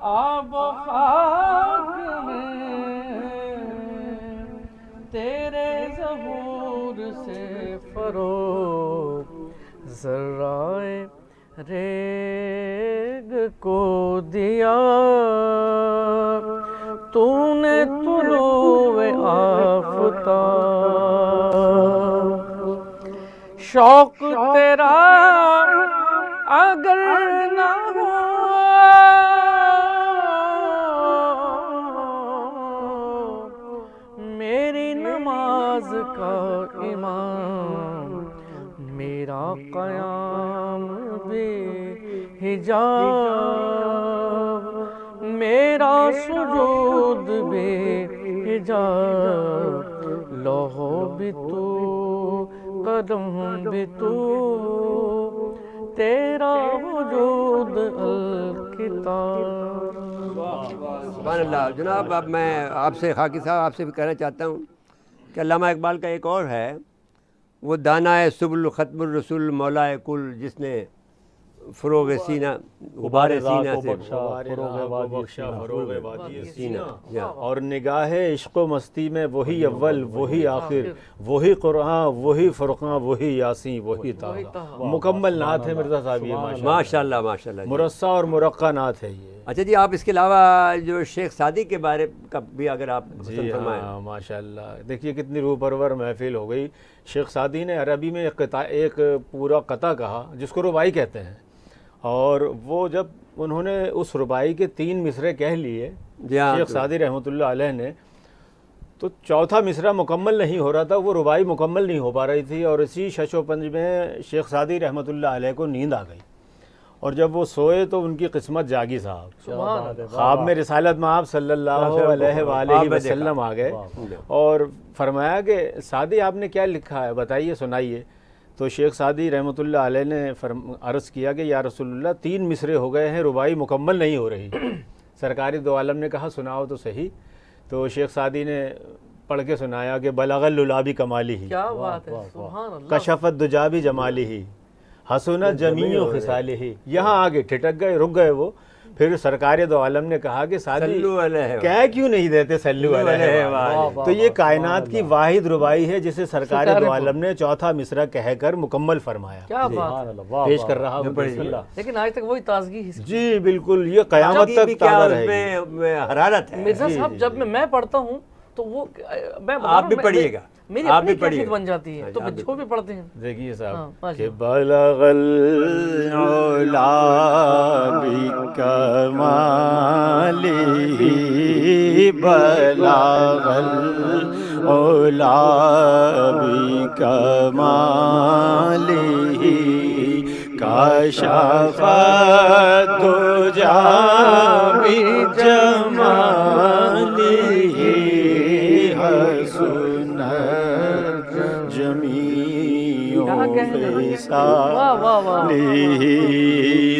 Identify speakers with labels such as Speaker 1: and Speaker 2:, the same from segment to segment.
Speaker 1: آب و خاک میں تیرے ظہور سے فروغ ذرائے ریگ کو دیا تو نے طلوع آفتاب شوق تیرا اگر نہ ہو میری نماز کا امام میرا قیام بھی حجاب میرا سجود بھی حجاب لوح بھی تو قدم بھی تو تیرا وجود الکتاب.
Speaker 2: سبحان اللہ. جناب اب میں آپ سے خاکی صاحب آپ سے بھی کہنا چاہتا ہوں کہ علامہ اقبال کا ایک اور ہے وہ دانائے سبل ختم الرسول مولا کل جس نے فروغ سینہ غبار سینہ سے
Speaker 3: فروغ وادی
Speaker 2: سینہ
Speaker 3: اور نگاہ عشق و مستی میں وہی اول وہی آخر وہی قرآن وہی فرقان وہی یاسین وہی طٰہٰ. مکمل نعت ہے مرزا صاحب یہ
Speaker 2: ماشاء اللہ ماشاء اللہ.
Speaker 3: مرصع اور مرقع نعت ہے یہ.
Speaker 2: اچھا جی آپ اس کے علاوہ جو شیخ سعدی کے بارے کا بھی اگر آپ
Speaker 3: جی ہاں ماشاء اللہ. دیکھیے کتنی روح پرور محفل ہو گئی. شیخ سعدی نے عربی میں ایک پورا قطع کہا جس کو رباعی کہتے ہیں اور وہ جب انہوں نے اس رباعی کے 3 مصرے کہہ لیے شیخ سعدی رحمۃ اللہ علیہ نے تو چوتھا مصرع مکمل نہیں ہو رہا تھا. وہ رباعی مکمل نہیں ہو پا رہی تھی اور اسی شش و پنج میں شیخ سعدی رحمۃ اللہ علیہ کو نیند آ گئی اور جب وہ سوئے تو ان کی قسمت جاگی صاحب. خواب میں رسالت میں آپ صلی اللہ علیہ وآلہ وسلم آ گئے اور فرمایا کہ سعدی آپ نے کیا لکھا ہے بتائیے سنائیے. تو شیخ سعدی رحمۃ اللہ علیہ نے عرض کیا کہ یا رسول اللہ 3 مصرے ہو گئے ہیں رباعی مکمل نہیں ہو رہی. سرکاری دو عالم نے کہا سناؤ تو صحیح. تو شیخ سعدی نے پڑھ کے سنایا کہ بلغ اللولابی کمالی ہی
Speaker 1: کیا بات ہے سبحان اللہ
Speaker 3: کشفت دجابی جمالی ہی حسنت جمیع خصالہ ہی. یہاں آگے ٹھٹک گئے رک گئے وہ. پھر سرکار دو عالم نے کہا کہ سعدی کہہ کیوں نہیں دیتے صلو علیہ. تو یہ کائنات کی واحد رباعی ہے جسے سرکار دو عالم نے چوتھا مصرع کہہ کر مکمل فرمایا.
Speaker 1: کیا بات
Speaker 3: پیش کر رہا ہوں بسم اللہ.
Speaker 1: لیکن آج تک وہی تازگی
Speaker 3: جی بالکل یہ قیامت تک تازہ رہے گی.
Speaker 2: حرارت ہے.
Speaker 1: مرزا صاحب جب میں پڑھتا ہوں تو وہ میں
Speaker 2: آپ بھی پڑھیے گا
Speaker 1: میری اپنی کیفیت بن جاتی ہے تو بچوں بھی پڑھتے ہیں.
Speaker 3: دیکھیے صاحب کہ بلغ العلا بکمالہ بلغ العلا بکمالہ کشف الدجی بجمالہ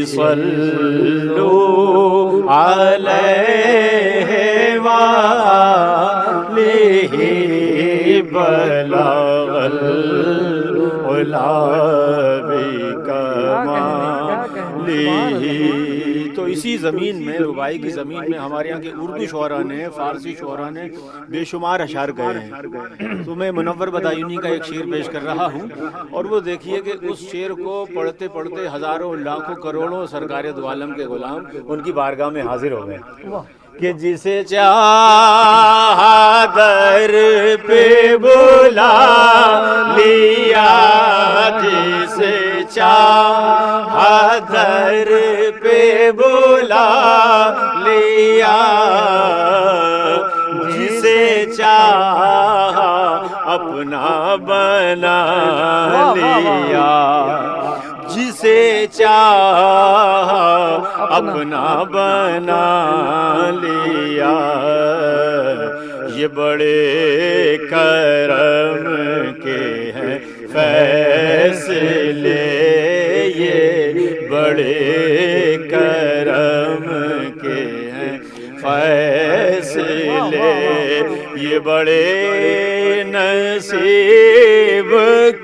Speaker 3: صلو علیہ وآلہ بلغ العلا بکمالہ. تو اسی زمین میں رباعی کی زمین میں ہمارے یہاں کے اردو شعراء نے فارسی شعراء نے بے شمار اشعار گئے ہیں. تو میں منور بدایونی کا ایک شعر پیش کر رہا ہوں اور وہ دیکھیے کہ اس شعر کو پڑھتے پڑھتے ہزاروں لاکھوں کروڑوں سرکار دو عالم کے غلام ان کی بارگاہ میں حاضر ہو گئے کہ جسے چاہا در پہ بلا لیا جسے چاہا در پہ بلا لیا جسے چاہا اپنا بنا لیا جسے چاہا اپنا بنا لیا. یہ بڑے کرم کے ہیں فیصلے یہ بڑے کرم کے ہیں فیصلے یہ بڑے نصیب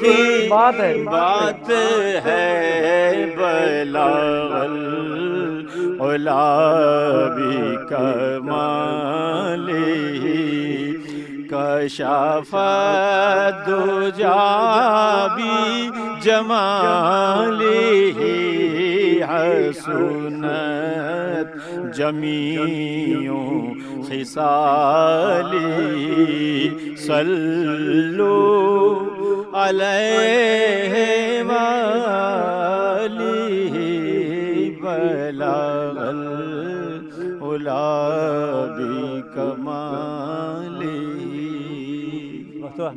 Speaker 3: کی بات ہے. بلغ العلا بکمالہ کشف الدجى بجمالہ حسنت جمیع خصالہ صلوا علیہ وآلہ بلغ العلا بکمالہ۔
Speaker 2: وقت ہوا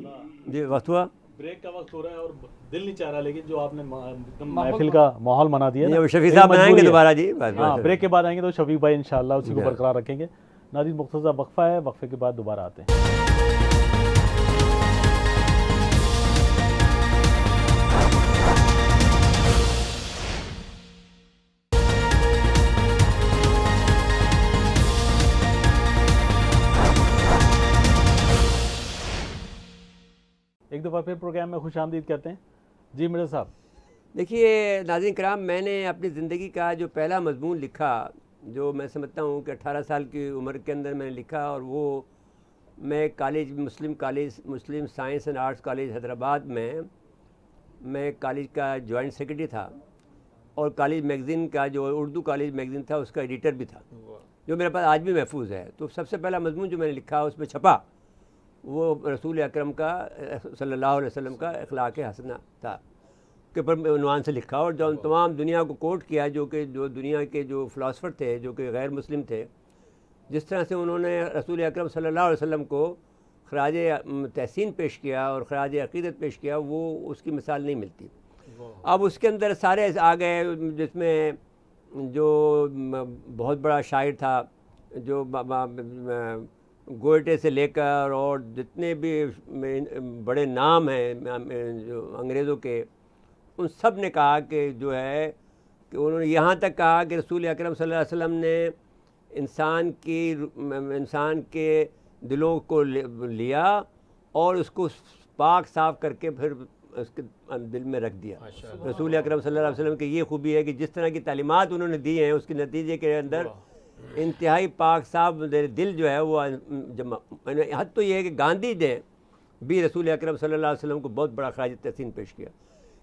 Speaker 2: جی، وقت ہوا
Speaker 4: بریک کا وقت ہو رہا ہے اور دل نہیں چاہ رہا، لیکن جو آپ نے محفل کا ماحول بنا دیا
Speaker 2: یہ شفیع صاحب بنائیں گے دوبارہ جی،
Speaker 4: ہاں بریک کے بعد آئیں گے تو شفیق بھائی انشاءاللہ اسی کو برقرار رکھیں گے۔ ناظرین مختصر وقفہ ہے، وقفے کے بعد دوبارہ آتے ہیں۔ ایک دفعہ پھر پروگرام میں خوش آمدید کہتے ہیں۔ جی مرزا صاحب،
Speaker 2: دیکھیے ناظرین کرام، میں نے اپنی زندگی کا جو پہلا مضمون لکھا، جو میں سمجھتا ہوں کہ 18 سال کی عمر کے اندر میں نے لکھا، اور وہ میں Muslim science and arts college Hyderabad میں کالج کا جوائنٹ سیکرٹری تھا، اور کالج میگزین کا جو اردو کالج میگزین تھا اس کا ایڈیٹر بھی تھا، جو میرے پاس آج بھی محفوظ ہے۔ تو سب سے پہلا مضمون جو میں نے لکھا اس میں چھپا وہ رسول اکرم کا صلی اللہ علیہ وسلم کا اخلاق حسنہ تھا، کے پر عنوان سے لکھا، اور جو تمام دنیا کو کوٹ کیا، جو دنیا کے جو فلاسفر تھے جو کہ غیر مسلم تھے، جس طرح سے انہوں نے رسول اکرم صلی اللہ علیہ وسلم کو خراج تحسین پیش کیا اور خراج عقیدت پیش کیا، وہ اس کی مثال نہیں ملتی۔ اب اس کے اندر سارے آ گئے، جس میں جو بہت بڑا شاعر تھا، جو گوئٹے سے لے کر اور جتنے بھی بڑے نام ہیں جو انگریزوں کے، ان سب نے کہا کہ جو ہے کہ انہوں نے یہاں تک کہا کہ رسول اکرم صلی اللہ علیہ وسلم نے انسان کے دلوں کو لیا اور اس کو پاک صاف کر کے پھر اس کے دل میں رکھ دیا۔ رسول اکرم صلی اللہ علیہ وسلم کی یہ خوبی ہے کہ جس طرح کی تعلیمات انہوں نے دی ہیں، اس کے نتیجے کے اندر انتہائی پاک صاف دل جو ہے وہ حد تو یہ ہے کہ گاندھی نے بھی رسول اکرم صلی اللہ علیہ وسلم کو بہت بڑا خراج تحسین پیش کیا۔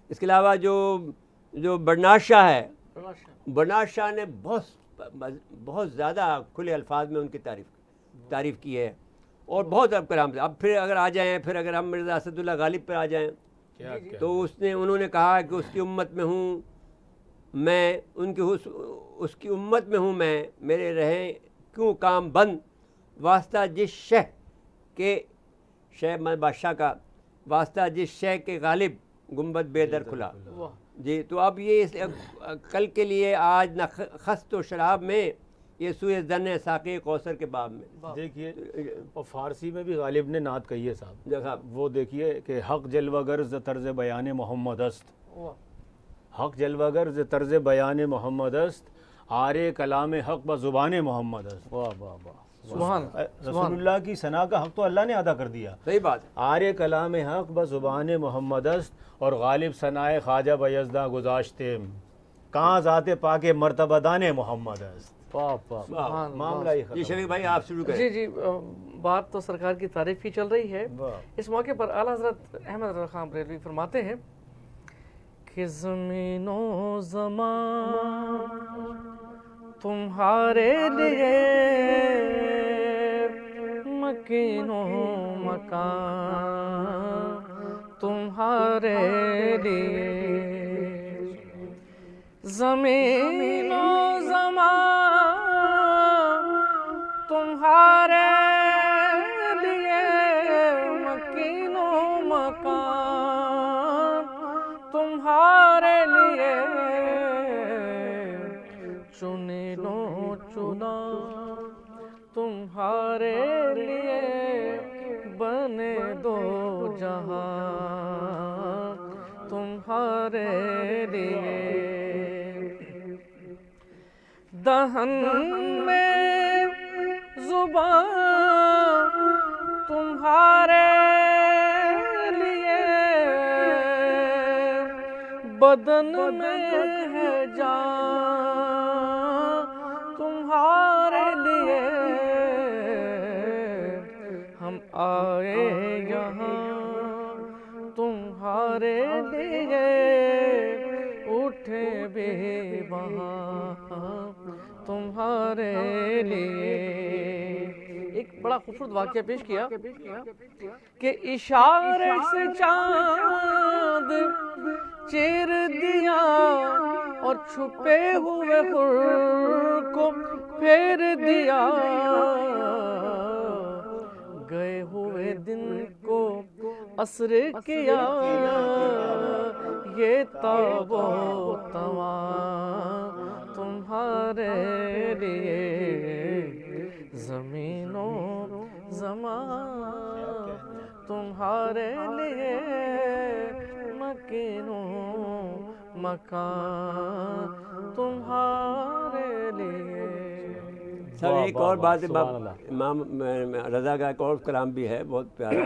Speaker 2: اس کے علاوہ جو برنارڈ شاہ ہے، برنارڈ شاہ نے بہت زیادہ کھلے الفاظ میں ان کی تعریف کی ہے، اور بہت اب کلام سے۔ اب پھر اگر آ جائیں، پھر اگر ہم مرزا اسد اللہ غالب پر آ جائیں، تو انہوں نے کہا کہ اس کی امت میں ہوں میں، اس کی امت میں ہوں میں، میرے رہیں کیوں کام بند، واسطہ جس شہ کے شہ میں بادشاہ کا، واسطہ جس شہ کے غالب گنبد بے در کھلا۔ جی تو اب یہ کل کے لیے آج نہ خست و شراب میں، یہ سوئے زن ساقی کوثر کے باب میں۔
Speaker 3: دیکھیے، اور فارسی میں بھی غالب نے نعت کہی ہے صاحب،
Speaker 2: صاحب
Speaker 3: وہ دیکھیے کہ حق جلوہ گرز طرز بیان محمد است، حق جلوہ گرز طرز بیان محمد است، آرے کلام حق بزبان محمد است۔
Speaker 4: واہ واہ واہ،
Speaker 1: سبحان
Speaker 3: رسول اللہ کی ثنا کا حق تو اللہ نے ادا کر دیا۔
Speaker 2: صحیح بات ہے۔
Speaker 3: آرے کلام حق بزبان محمد است، اور غالب ثنائے خواجہ بیزدہ گذاشتے، کہاں ذات پاک مرتبہ دان محمد است۔
Speaker 4: واہ واہ،
Speaker 3: معاملہ ہی
Speaker 2: جی
Speaker 3: ختم۔
Speaker 2: شفیق بھائی آپ شروع کریں۔
Speaker 1: جی بات تو سرکار کی تعریف کی چل رہی ہے۔ اس موقع پر اعلیٰ حضرت احمد رضا خان بریلوی فرماتے ہیں کہ زمین و زمان تمہارے لیے، مکین و مکان تمہارے لیے، زمین و زمان تمہارے لیے، مکین و مکان تمہارے لیے، چنے لو چنا تمہارے لیے، بنے دو جہاں تمہارے لیے، دہن میں زبان تمہارے لیے، بدن میں ہے جان آئے یہاں تمہارے لیے، اٹھے بھی وہاں تمہارے لیے۔ ایک بڑا خوبصورت واقعہ پیش کیا کہ اشارے سے چاند چیر دیا اور چھپے ہوئے خور کو پھیر دیا، گئے ہوئے دن کو عصر کیا، یہ تاب و تواں تمہارے لیے، زمین و زمان تمہارے لیے، مکین و مکان تمہارے لیے۔
Speaker 2: سر ایک اور بات ہے،
Speaker 4: سبحان اللہ۔
Speaker 2: امام رضا کا ایک اور کلام بھی ہے بہت پیارا،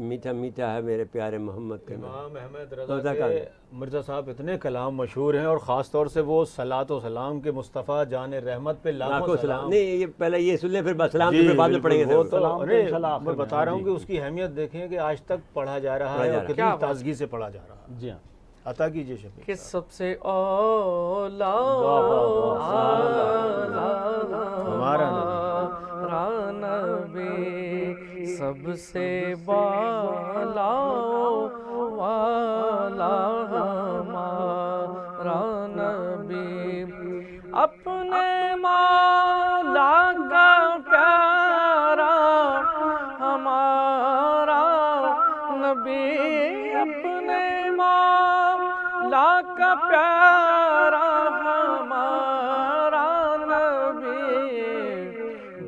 Speaker 2: میٹھا میٹھا ہے میرے پیارے محمد کا نام۔
Speaker 3: امام احمد رضا کے مرزا صاحب اتنے کلام مشہور ہیں، اور خاص طور سے وہ صلاۃ و سلام کے مصطفیٰ جان رحمت پہ لاکھوں سلام۔
Speaker 2: نہیں یہ پہلے یہ سن لیں، پھر سلام تو پھر بعد میں پڑھیں گے۔
Speaker 3: وہ تو
Speaker 4: سلام تو انشاءاللہ آخر
Speaker 3: میں
Speaker 4: میں۔
Speaker 3: بتا رہا ہوں
Speaker 4: جی۔
Speaker 3: کہ اس کی اہمیت دیکھیں کہ آج تک پڑھا جا رہا ہے اور کتنی تازگی سے پڑھا جا رہا ہے۔
Speaker 4: جی ہاں،
Speaker 3: عطا کیجیے شفیع۔
Speaker 1: کہ سب سے اولا
Speaker 3: ہمارا
Speaker 1: نبی، سب سے بالا والا ہمارا نبی، اپنے مولا کا پیارا ہمارا نبی، اپنے مولا کا پیارا ہمارا نبی،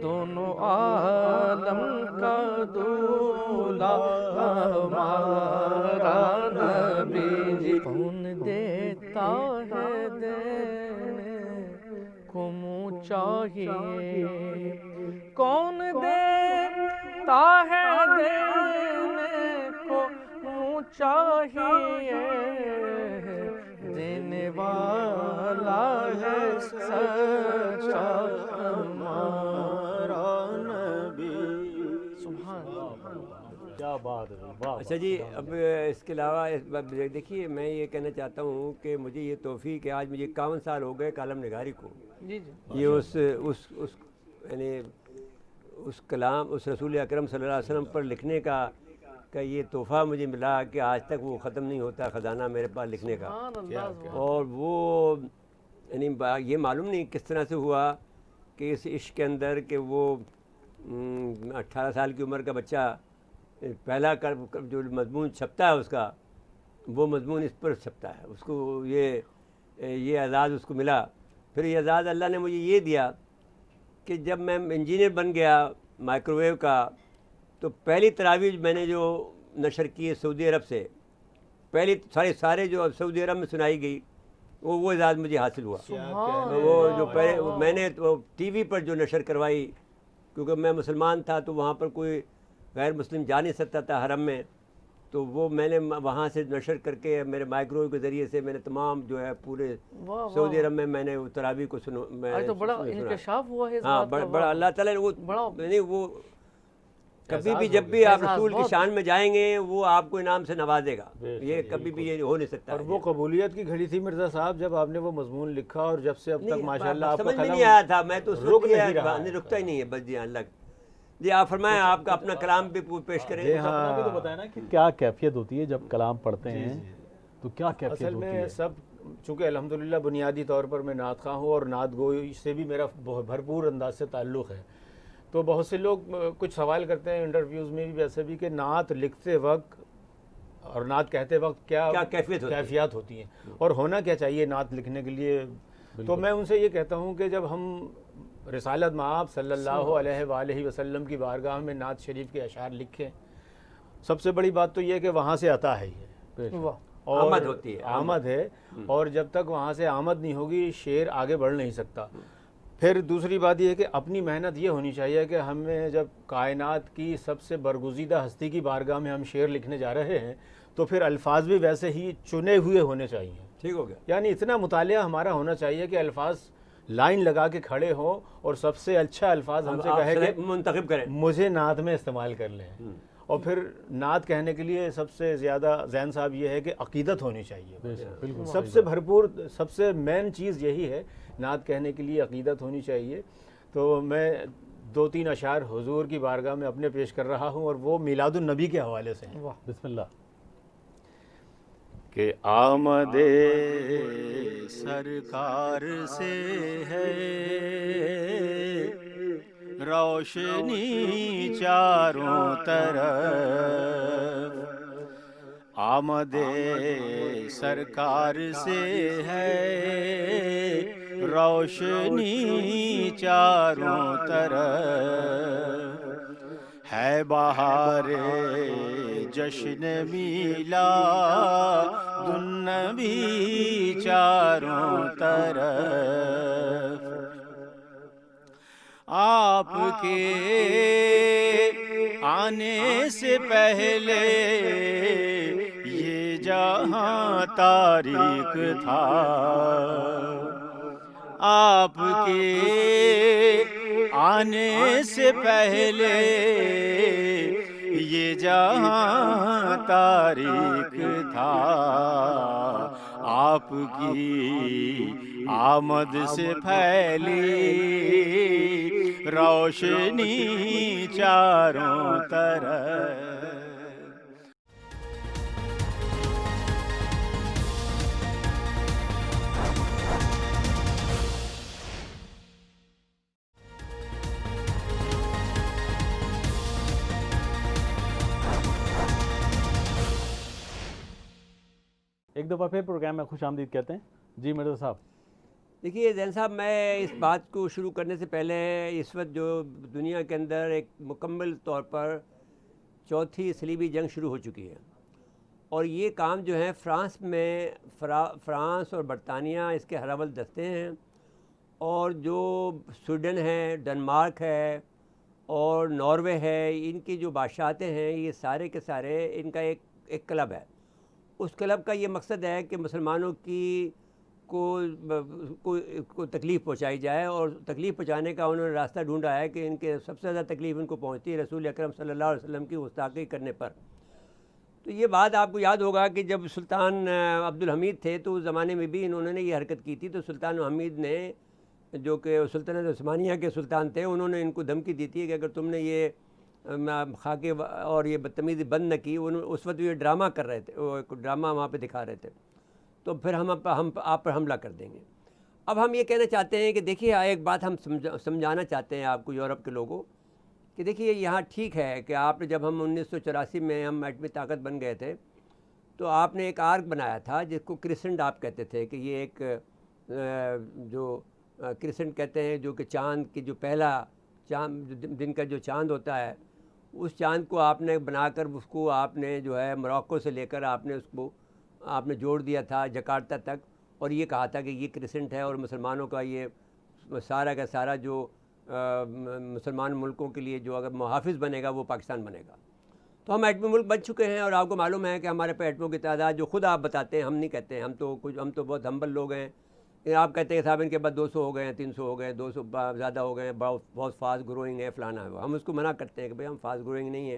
Speaker 1: دونوں عالم کا دولا ہمارا نبی، کون دیتا ہے دینے کو منہ چاہیے، کون دیتا ہے دینے کو منہ چاہیے، دینے والا ہے سچا ہمارا نبی۔ سبحان اللہ،
Speaker 4: کیا بات ہے، واہ۔
Speaker 2: اچھا جی، اب اس کے علاوہ دیکھیے میں یہ کہنا چاہتا ہوں کہ مجھے یہ توفیق ہے، آج مجھے 51 سال ہو گئے کالم نگاری کو۔
Speaker 1: جی جی،
Speaker 2: یہ اس یعنی اس کلام، اس رسول اکرم صلی اللہ علیہ وسلم پر لکھنے کا یہ تحفہ مجھے ملا کہ آج تک وہ ختم نہیں ہوتا خزانہ میرے پاس لکھنے کا۔
Speaker 1: سبحان اللہ،
Speaker 2: اور وہ یعنی یہ معلوم نہیں کس طرح سے ہوا کہ اس عشق کے اندر کہ وہ 18 سال کی عمر کا بچہ پہلا جو مضمون چھپتا ہے اس کا، وہ مضمون اس پر چھپتا ہے، اس کو یہ اعزاز اس کو ملا۔ پھر یہ اعزاز اللہ نے مجھے یہ دیا کہ جب میں انجینئر بن گیا مائکرو ویو کا، تو پہلی تراویح میں نے جو نشر کی ہے سعودی عرب سے، پہلی سارے جو سعودی عرب میں سنائی گئی، وہ اعزاز مجھے حاصل ہوا۔ وہ جو پہلے میں نے ٹی وی پر جو نشر کروائی، کیونکہ میں مسلمان تھا تو وہاں پر کوئی غیر مسلم جا نہیں سکتا تھا حرم میں، تو وہ میں نے وہاں سے نشر کر کے میرے مائکرو کے ذریعے سے میں نے تمام جو ہے پورے سعودی عرب میں نے تراویح کو
Speaker 1: آج تو بڑا انکشاف ہوا ہے اس
Speaker 2: ہاں،
Speaker 1: بات کا۔
Speaker 2: بڑا اللہ تعالیٰ نے وہ کبھی بھی جب بھی آپ رسول کی شان میں جائیں گے وہ آپ کو انعام سے نوازے گا، یہ کبھی بھی یہ ہو نہیں سکتا۔
Speaker 3: اور وہ قبولیت کی گھڑی تھی مرزا صاحب جب آپ نے وہ مضمون لکھا، اور جب سے اب تک ماشاءاللہ آپ کا
Speaker 2: سمجھ میں
Speaker 3: قلم
Speaker 2: نہیں آیا تھا، میں تو
Speaker 3: رک نہیں رہا ہے۔
Speaker 2: رکتا ہی نہیں ہے بس۔ جی ہاں، اللہ جی آپ فرمائیں، آپ کا اپنا کلام بھی پیش کریں۔
Speaker 4: اپنا بھی تو بتائیں نا کہ کیا کیفیت ہوتی ہے جب کلام پڑھتے ہیں، تو کیا کیفیت
Speaker 3: اصل
Speaker 4: ہوتی
Speaker 3: میں
Speaker 4: ہے؟
Speaker 3: سب چونکہ الحمدللہ بنیادی طور پر میں نعت خواں ہوں، اور نعت گوئی سے بھی میرا بھرپور انداز سے تعلق ہے، تو بہت سے لوگ کچھ سوال کرتے ہیں انٹرویوز میں بھی ویسے بھی کہ نعت لکھتے وقت اور نعت کہتے وقت کیا کیفیات ہوتی ہیں، اور ہونا کیا چاہیے نعت لکھنے کے لیے۔ تو میں ان سے یہ کہتا ہوں کہ جب ہم رسالت مآب صلی اللہ علیہ وآلہ وسلم کی بارگاہ میں نعت شریف کے اشعار لکھیں، سب سے بڑی بات تو یہ کہ وہاں سے عطا ہے، یہ
Speaker 2: آمد ہوتی ہے،
Speaker 3: آمد ہے، اور جب تک وہاں سے آمد نہیں ہوگی شعر آگے بڑھ نہیں سکتا۔ پھر دوسری بات یہ ہے کہ اپنی محنت یہ ہونی چاہیے کہ ہمیں جب کائنات کی سب سے برگزیدہ ہستی کی بارگاہ میں ہم شعر لکھنے جا رہے ہیں تو پھر الفاظ بھی ویسے ہی چنے ہوئے ہونے چاہیے۔
Speaker 2: ٹھیک ہو گیا،
Speaker 3: یعنی اتنا مطالعہ ہمارا ہونا چاہیے کہ الفاظ لائن لگا کے کھڑے ہوں اور سب سے اچھا الفاظ ہم سے کہے کہ
Speaker 2: منتخب کریں،
Speaker 3: مجھے نعت میں استعمال کر لیں. اور پھر نعت کہنے کے لیے سب سے زیادہ ذہن صاحب یہ ہے کہ عقیدت ہونی چاہیے.
Speaker 4: بالکل
Speaker 3: سب سے بھرپور، سب سے مین چیز یہی ہے، نعت کہنے کے لیے عقیدت ہونی چاہیے. تو میں 2-3 اشعار حضور کی بارگاہ میں اپنے پیش کر رہا ہوں، اور وہ میلاد النبی کے حوالے سے ہیں.
Speaker 4: بسم اللہ.
Speaker 3: کہ آمد سرکار سے ہے روشنی چاروں طرف، آمد سرکار سے ہے روشنی چاروں طرف، ہے بہار جشن میلاد النبی چاروں طرف. آپ کے آنے سے پہلے یہ جہاں تاریک تھا، آپ کے آنے سے پہلے یہ جہاں تاریک تھا، آپ کی آمد سے پھیلی روشنی چاروں طرف.
Speaker 4: ایک دفعہ پھر پروگرام میں خوش آمدید کہتے ہیں. جی مرزا صاحب.
Speaker 2: دیکھیے زین صاحب، میں اس بات کو شروع کرنے سے پہلے اس وقت جو دنیا کے اندر ایک مکمل طور پر چوتھی صلیبی جنگ شروع ہو چکی ہے، اور یہ کام جو ہے فرانس میں، فرانس اور برطانیہ اس کے ہراول دستے ہیں، اور جو سویڈن ہے، ڈنمارک ہے اور ناروے ہے، ان کی جو بادشاہتیں ہیں، یہ سارے کے سارے ان کا ایک کلب ہے. اس کلب کا یہ مقصد ہے کہ مسلمانوں کی کو تکلیف پہنچائی جائے، اور تکلیف پہنچانے کا انہوں نے راستہ ڈھونڈا ہے کہ ان کے سب سے زیادہ تکلیف ان کو پہنچتی ہے رسول اکرم صلی اللہ علیہ وسلم کی گستاخی کرنے پر. تو یہ بات آپ کو یاد ہوگا کہ جب سلطان عبدالحمید تھے تو اس زمانے میں بھی انہوں نے یہ حرکت کی تھی. تو سلطان حمید نے، جو کہ سلطنت عثمانیہ کے سلطان تھے، انہوں نے ان کو دھمکی دی تھی کہ اگر تم نے یہ خاکے اور یہ بدتمیزی بند نہ کی. اس وقت یہ ڈرامہ کر رہے تھے، وہ ایک ڈرامہ وہاں پہ دکھا رہے تھے، تو پھر ہم آپ پر حملہ کر دیں گے. اب ہم یہ کہنا چاہتے ہیں کہ دیکھیے، ایک بات ہم سمجھانا چاہتے ہیں آپ کو، یورپ کے لوگوں، کہ دیکھیے یہاں ٹھیک ہے کہ آپ نے، جب ہم 1984 میں ہم ایٹمی طاقت بن گئے تھے، تو آپ نے ایک آرک بنایا تھا جس کو کرسنٹ آپ کہتے تھے، کہ یہ ایک جو کرسنٹ کہتے ہیں، جو کہ چاند کی جو پہلا چاند، دن کا جو چاند ہوتا ہے، اس چاند کو آپ نے بنا کر اس کو آپ نے جو ہے موراکو سے لے کر آپ نے اس کو آپ نے جوڑ دیا تھا جکارتا تک، اور یہ کہا تھا کہ یہ کرسنٹ ہے، اور مسلمانوں کا یہ سارا کا سارا جو مسلمان ملکوں کے لیے جو اگر محافظ بنے گا وہ پاکستان بنے گا. تو ہم ایٹمی ملک بن چکے ہیں، اور آپ کو معلوم ہے کہ ہمارے پہ ایٹموں کی تعداد، جو خود آپ بتاتے ہیں، ہم نہیں کہتے ہیں، ہم تو بہت ہمبل لوگ ہیں. آپ کہتے ہیں کہ صاحب ان کے بعد 200 ہو گئے ہیں، 300 ہو گئے ہیں، 200 زیادہ ہو گئے ہیں، بہت فاسٹ گروئنگ ہے، فلانا ہے. ہم اس کو منع کرتے ہیں کہ بھئی ہم فاسٹ گروئنگ نہیں ہے،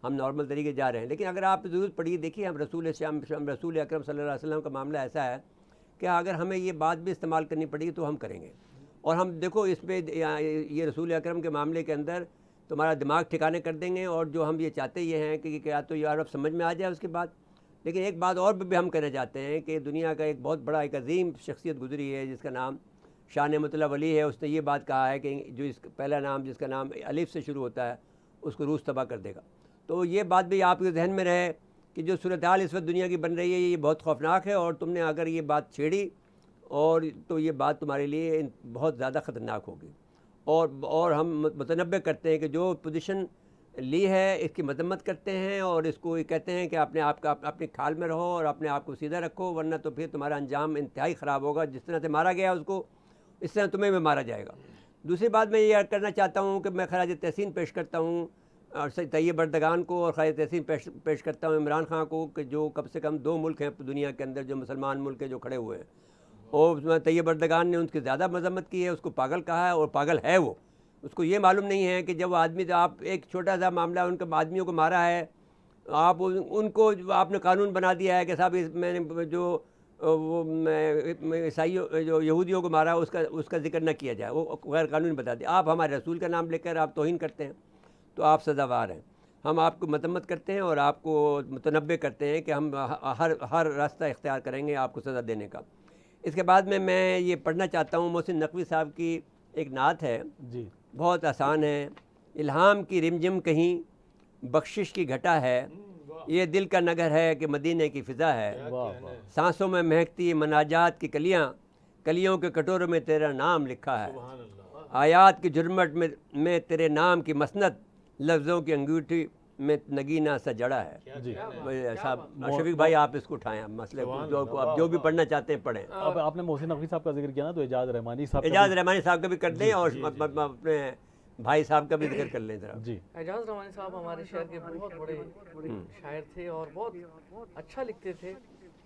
Speaker 2: ہم نارمل طریقے جا رہے ہیں. لیکن اگر آپ ضرورت پڑی، دیکھیے ہم رسول اکرم صلی اللہ علیہ وسلم کا معاملہ ایسا ہے کہ اگر ہمیں یہ بات بھی استعمال کرنی پڑی تو ہم کریں گے. اور ہم دیکھو اس پہ یہ رسول اکرم کے معاملے کے اندر تمہارا دماغ ٹھکانے کر دیں گے. اور جو ہم یہ چاہتے یہ ہیں کہ یا تو یہ عرب سمجھ میں آ جائے اس کے بعد. لیکن ایک بات اور بھی ہم کہنا چاہتے ہیں کہ دنیا کا ایک بہت بڑا ایک عظیم شخصیت گزری ہے جس کا نام شاہ نعمت اللہ ولی ہے. اس نے یہ بات کہا ہے کہ جو اس پہلا نام جس کا نام الف سے شروع ہوتا ہے اس کو روس تباہ کر دے گا. تو یہ بات بھی آپ کے ذہن میں رہے کہ جو صورتحال اس وقت دنیا کی بن رہی ہے یہ بہت خوفناک ہے، اور تم نے اگر یہ بات چھیڑی اور تو یہ بات تمہارے لیے بہت زیادہ خطرناک ہوگی. اور ہم متنبع کرتے ہیں کہ جو پوزیشن لی ہے اس کی مذمت کرتے ہیں، اور اس کو یہ کہتے ہیں کہ اپنے آپ کا اپنی کھال میں رہو اور اپنے آپ کو سیدھا رکھو، ورنہ تو پھر تمہارا انجام انتہائی خراب ہوگا. جس طرح سے مارا گیا اس کو، اس طرح تمہیں بھی مارا جائے گا. دوسری بات میں یہ کرنا چاہتا ہوں کہ میں خراج تحسین پیش کرتا ہوں طیب اردگان کو، اور خراج تحسین پیش کرتا ہوں عمران خان کو، کہ جو کم سے کم 2 ملک ہیں دنیا کے اندر جو مسلمان ملک ہیں جو کھڑے ہوئے ہیں. اور طیب اردگان نے ان کی زیادہ مذمت کی ہے، اس کو پاگل کہا ہے، اور پاگل ہے وہ. اس کو یہ معلوم نہیں ہے کہ جب وہ آدمی، آپ ایک چھوٹا سا معاملہ ان کے آدمیوں کو مارا ہے، آپ ان کو آپ نے قانون بنا دیا ہے کہ صاحب میں نے جو وہ عیسائیوں جو یہودیوں کو مارا اس کا ذکر نہ کیا جائے، وہ غیر قانونی بتا دیا. آپ ہمارے رسول کا نام لے کر آپ توہین کرتے ہیں تو آپ سزاوار ہیں. ہم آپ کو مذمت کرتے ہیں اور آپ کو متنبع کرتے ہیں کہ ہم ہر راستہ اختیار کریں گے آپ کو سزا دینے کا. اس کے بعد میں یہ پڑھنا چاہتا ہوں، محسن نقوی صاحب کی ایک نعت ہے،
Speaker 4: جی
Speaker 2: بہت آسان ہے. الہام کی رمجم کہیں بخشش کی گھٹا ہے، یہ دل کا نگر ہے کہ مدینے کی فضا ہے.
Speaker 4: واہ واہ.
Speaker 2: سانسوں میں مہکتی مناجات کی کلیاں، کلیوں کے کٹوروں میں تیرا نام لکھا ہے. آیات کی جھرمٹ میں تیرے نام کی مسند، لفظوں کی انگوٹھی میں نگینہ سا جڑا ہے.
Speaker 4: جی
Speaker 2: صاحب شفیق بھائی آپ اس کو اٹھائیں مسئلے کو، آپ جو بھی پڑھنا چاہتے ہیں پڑھیں.
Speaker 4: اب آپ نے محسن نقوی صاحب کا ذکر کیا نا، تو اعجاز رحمانی صاحب
Speaker 2: اعجاز رحمانی صاحب کا بھی کر دیں اور اپنے بھائی صاحب کا بھی ذکر کر لیں ذرا.
Speaker 4: جی
Speaker 1: اعجاز رحمانی صاحب ہمارے شہر کے بہت بڑے شاعر تھے اور بہت اچھا لکھتے تھے.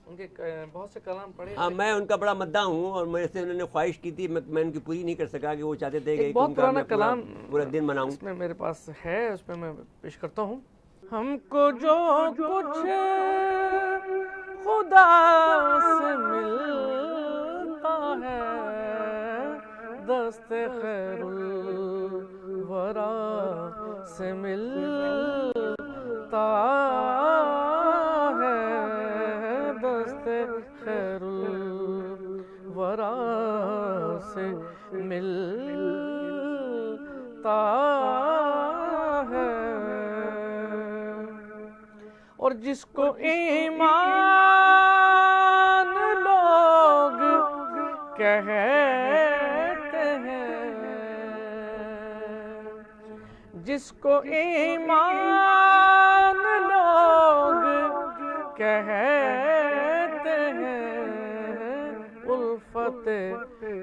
Speaker 1: ان کے بہت سے کلام پڑھے.
Speaker 2: ہاں میں ان کا بڑا مداح ہوں، اور میرے سے انہوں نے خواہش کی تھی، میں ان کی پوری نہیں کر سکا کہ وہ چاہتے تھے کہ
Speaker 1: بہت پرانا کلام
Speaker 2: پورا دن مناؤں.
Speaker 1: اس میں میرے پاس ہے، اس میں پیش کرتا ہوں. ہم کو جو کچھ خدا سے ملتا ہے، دست خیر الورا سے ملتا ہے، دست خیر الورا سے ملتا ہے. اور جس کو ایمان لوگ کہتے ہیں، جس کو ایمان لوگ کہتے ہیں، الفت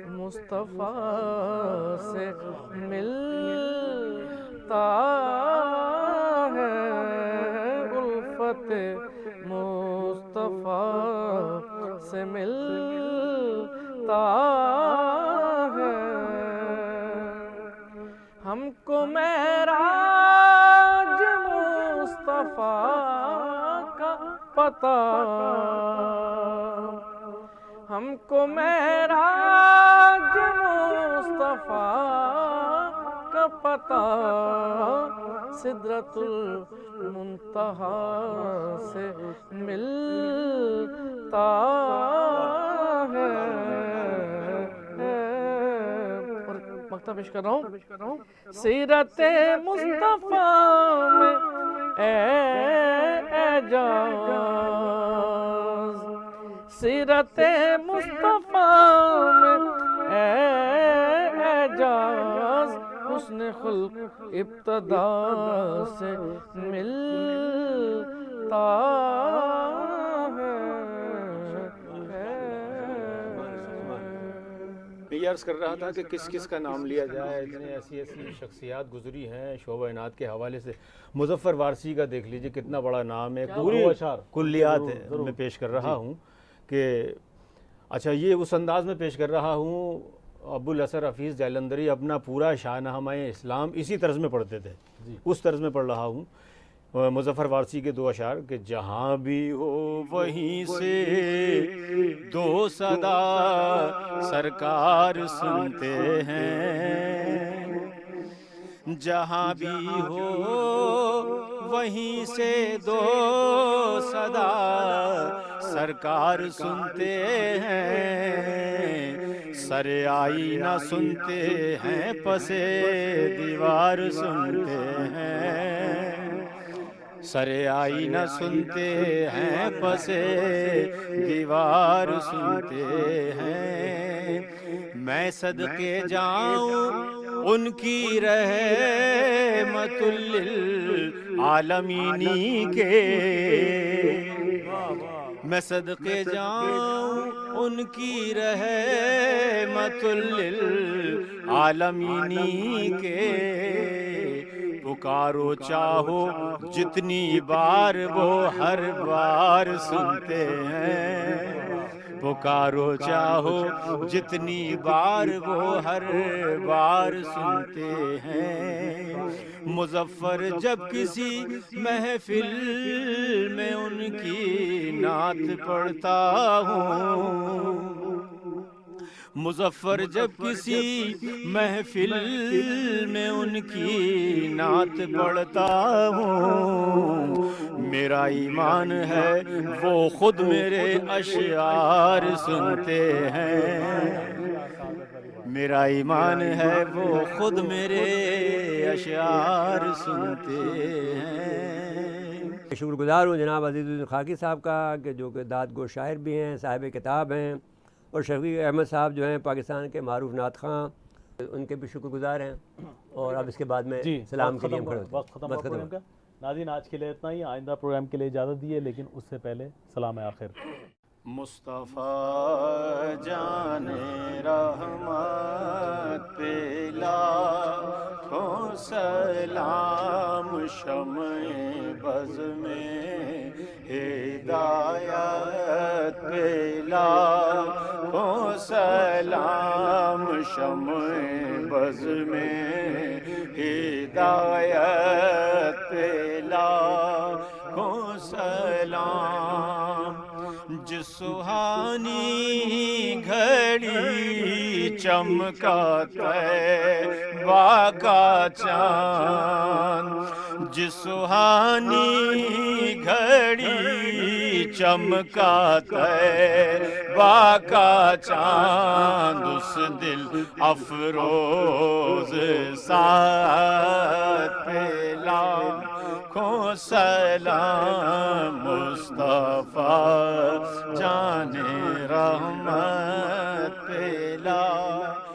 Speaker 1: مصطفیٰ سے ملتا ہے، الفت مصطفیٰ سے ملتا ہے. ہم کو معراج مصطفیٰ کا پتہ، ہم کو معراج مصطفیٰ کا پتہ، سدرۃ المنتہا سے ملتا ہے. اور مقطع پیش کر رہا ہوں. سیرت مصطفیٰ میں اعجاز، سیرت مصطفیٰ میں اعجاز، حسن خلق ابتدا سے ملتا ہے.
Speaker 3: یہ عرض کر رہا تھا کہ کس کس کا نام لیا جائے، اتنے ایسی شخصیات گزری ہیں شعبہ عنایت کے حوالے سے. مظفر وارثی کا دیکھ لیجئے کتنا بڑا نام ہے، پوری کلیات میں پیش کر رہا ہوں کہ اچھا یہ اس انداز میں پیش کر رہا ہوں. ابو الاسر حفیظ جالندری اپنا پورا شاہنامہ اسلام اسی طرز میں پڑھتے تھے، اس طرز میں پڑھ رہا ہوں. مظفر وارثی کے دو اشعار کہ جہاں بھی ہو وہیں سے دو صدا سرکار سنتے ہیں، جہاں بھی ہو وہیں سے دو صدا سرکار سنتے ہیں، سر آئینہ سنتے ہیں پسے دیوار سنتے ہیں، سر آئینہ سنتے ہیں پسے دیوار سنتے ہیں. میں صدقے جاؤں ان کی رحمت للعالمینی کے، میں صدقے جاؤں ان کی رحمت للعالمینی کے. پکارو چاہو جتنی بار وہ ہر بار سنتے ہیں، پکارو چاہو جتنی بار وہ ہر بار سنتے ہیں، مظفر جب کسی محفل میں ان کی نعت پڑھتا ہوں، مظفر جب کسی محفل میں ان کی نعت پڑھتا ہوں، میرا ایمان ہے وہ خود میرے اشعار سنتے ہیں، میرا ایمان ہے وہ خود میرے اشعار سنتے ہیں۔
Speaker 2: شکر گزار ہوں جناب عزیز الدین خاکی صاحب کا کہ جو کہ داد گو شاعر بھی ہیں، صاحب کتاب ہیں، اور شفیق احمد صاحب جو ہیں پاکستان کے معروف نعت خواں، ان کے بھی شکر گزار ہیں۔ اور اب اس کے بعد میں سلام کے لیے ہم کھڑے ہوتے ہیں۔
Speaker 4: وقت ختم ہوا پروگرام کا۔ ناظرین آج کے لیے اتنا ہی، آئندہ پروگرام کے لیے اجازت دیے، لیکن اس سے پہلے سلام آخر۔
Speaker 3: مصطفیٰ جان رحمت پہ لاکھوں سلام، شمع بز میں ہدایت پہ لاکھوں سلام، شمع بز میں ہدایت پہ لاکھوں سلام، جس سہانی گھڑی چمکا طیبہ کا چاند، جس سہانی گھڑی چمکا طیبہ کا چاند، اس دل افروز ساعت پہ لاکھوں سلام، مصطفیٰ جان رحمت پہ لاکھوں